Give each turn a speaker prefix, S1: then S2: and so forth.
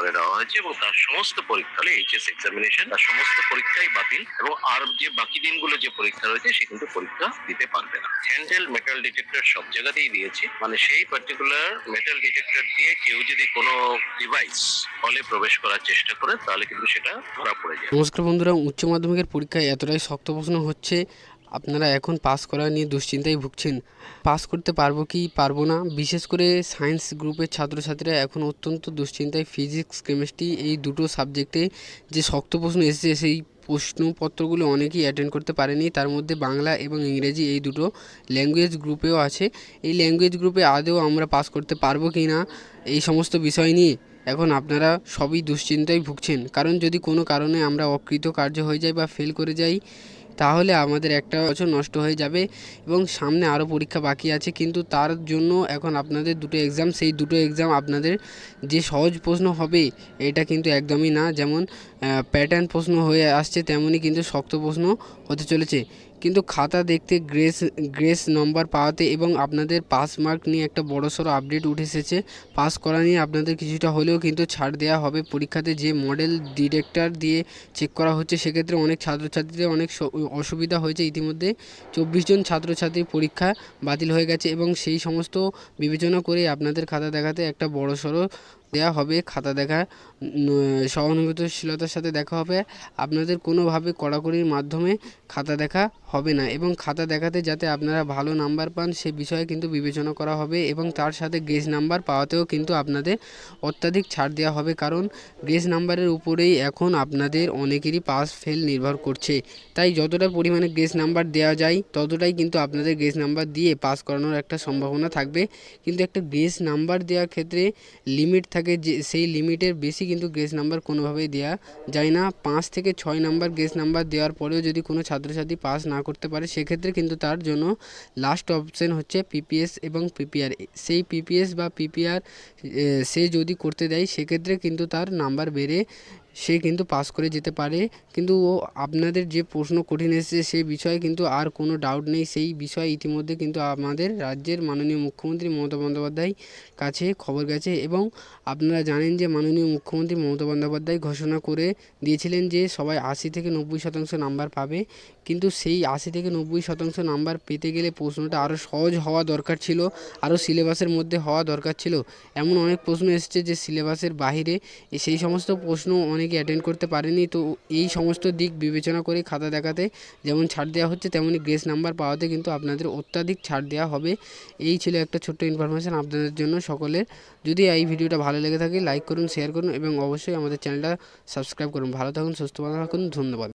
S1: করে দেওয়া হয়েছে এবং তার সমস্ত পরীক্ষা এইচএস এক্সামিনেশন তার সমস্ত পরীক্ষাই বাতিল এবং আর যে বাকি দিনগুলো যে পরীক্ষা রয়েছে সে কিন্তু পরীক্ষা দিতে পারবে না। হ্যান্ডেল মেটাল ডিটেক্টর সব জায়গাতেই দিয়েছে, মানে সেই পার্টিকুলার মেটাল ডিটেক্টর দিয়ে কেউ যদি কোনো ডিভাইস হলে প্রবেশ করার চেষ্টা করে তাহলে কিন্তু সেটা ধরা পড়ে যায়।
S2: নমস্কার বন্ধুরা, উচ্চ মাধ্যমিকের পরীক্ষায় এতটাই শক্ত প্রশ্ন হচ্ছে, আপনারা এখন পাস করা নিয়ে দুশ্চিন্তায় ভুগছেন। পাস করতে পারবো কি পারবো না, বিশেষ করে সায়েন্স গ্রুপের ছাত্রছাত্রীরা এখন অত্যন্ত দুশ্চিন্তায়। ফিজিক্স, কেমিস্ট্রি এই দুটো সাবজেক্টে যে শক্ত প্রশ্ন এসেছে সেই প্রশ্নপত্রগুলো অনেকেই অ্যাটেন্ড করতে পারেনি। তার মধ্যে বাংলা এবং ইংরেজি এই দুটো ল্যাঙ্গুয়েজ গ্রুপেও আছে। এই ল্যাঙ্গুয়েজ গ্রুপে আদৌ আমরা পাস করতে পারবো কি না, এই সমস্ত বিষয় নিয়ে এখন আপনারা সবই দুশ্চিন্তায় ভুগছেন। কারণ যদি কোনো কারণে আমরা অকৃতকার্য হয়ে যাই বা ফেল করে যাই তাহলে আমাদের একটা বছর নষ্ট হয়ে যাবে এবং সামনে আরও পরীক্ষা বাকি আছে। কিন্তু তার জন্য এখন আপনাদের দুটো এক্সাম, সেই দুটো এক্সাম আপনাদের যে সহজ প্রশ্ন হবে এটা কিন্তু একদমই না। যেমন প্যাটার্ন প্রশ্ন হয়ে আসছে তেমনই কিন্তু শক্ত প্রশ্ন হতে চলেছে। কিন্তু খাতা দেখতে গ্রেস নম্বর পাওয়াতে এবং আপনাদের পাস মার্ক নিয়ে একটা বড়সড় আপডেট উঠে এসেছে। পাস করা নিয়ে আপনাদের কিছুটা হলেও কিন্তু ছাড় দেওয়া হবে। পরীক্ষাতে যে মডেল ডিটেক্টর দিয়ে চেক করা হচ্ছে সেক্ষেত্রে অনেক ছাত্রছাত্রীদের অনেক অসুবিধা হয়েছে। ইতিমধ্যে 24 জন ছাত্রছাত্রীর পরীক্ষা বাতিল হয়ে গেছে এবং সেই সমস্ত বিবেচনা করে আপনাদের খাতা দেখাতে একটা বড়সড় দেওয়া হবে। খাতা দেখা সহানুভূতিশীলতার সাথে দেখা হবে, আপনাদের কোনোভাবে কড়াকড়ির মাধ্যমে খাতা দেখা হবে না এবং খাতা দেখাতে যাতে আপনারা ভালো নাম্বার পান সে বিষয়ে কিন্তু বিবেচনা করা হবে এবং তার সাথে গ্রেস নাম্বার পাওয়াতেও কিন্তু আপনাদের অত্যাধিক ছাড় দেওয়া হবে। কারণ গ্রেস নাম্বারের উপরেই এখন আপনাদের অনেকেরই পাস ফেল নির্ভর করছে। তাই যতটা পরিমাণে গ্রেস নাম্বার দেওয়া যায় ততটাই কিন্তু আপনাদের গ্রেস নাম্বার দিয়ে পাস করানোর একটা সম্ভাবনা থাকবে। কিন্তু একটা গ্রেস নাম্বার দেওয়ার ক্ষেত্রে লিমিট থাকে, যে সেই লিমিটের বেশি কিন্তু গ্রেস নাম্বার কোনোভাবেই দেওয়া যায় না। 5 থেকে 6 নাম্বার গ্রেস নাম্বার দেওয়ার পরেও যদি কোনো ছাত্রছাত্রী পাস না করতে পারে সেক্ষেত্রে কিন্তু তার জন্য লাস্ট অপশন হচ্ছে পিপিএস এবং পিপিআর। সেই পিপিএস বা পিপিআর সে যদি করতে দেয় সেক্ষেত্রে কিন্তু তার নাম্বার বেড়ে সে কিন্তু পাস করে যেতে পারে। কিন্তু আপনাদের যে প্রশ্ন কঠিন এসেছে সেই বিষয়ে কিন্তু আর কোনো ডাউট নেই। সেই বিষয়ে ইতিমধ্যে কিন্তু আমাদের রাজ্যের মাননীয় মুখ্যমন্ত্রী মমতা বন্দ্যোপাধ্যায় কাছে খবর গেছে এবং আপনারা জানেন যে মাননীয় মুখ্যমন্ত্রী মমতা বন্দ্যোপাধ্যায় ঘোষণা করে দিয়েছিলেন যে সবাই 80 থেকে 90% নাম্বার পাবে। কিন্তু সেই 80 থেকে 90% নাম্বার পেতে গেলে প্রশ্নটা আরও সহজ হওয়া দরকার ছিল, আরও সিলেবাসের মধ্যে হওয়া দরকার ছিল। এমন অনেক প্রশ্ন এসেছে যে সিলেবাসের বাইরে, সেই সমস্ত প্রশ্ন অনেকে অ্যাটেন্ড করতে পারেনি। তো এই সমস্ত দিক বিবেচনা করে খাতা দেখাতে যেমন ছাড় দেওয়া হচ্ছে তেমনি গ্রেস নাম্বার পাওয়াতে কিন্তু আপনাদের অত্যাধিক ছাড় দেওয়া হবে। এই ছিল একটা ছোট্ট ইনফরমেশান আপনাদের জন্য সকলের। যদি এই ভিডিওটা ভালো লেগে থাকে লাইক করুন, শেয়ার করুন এবং অবশ্যই আমাদের চ্যানেলটা সাবস্ক্রাইব করুন। ভালো থাকুন, সুস্থ থাকুন, ধন্যবাদ।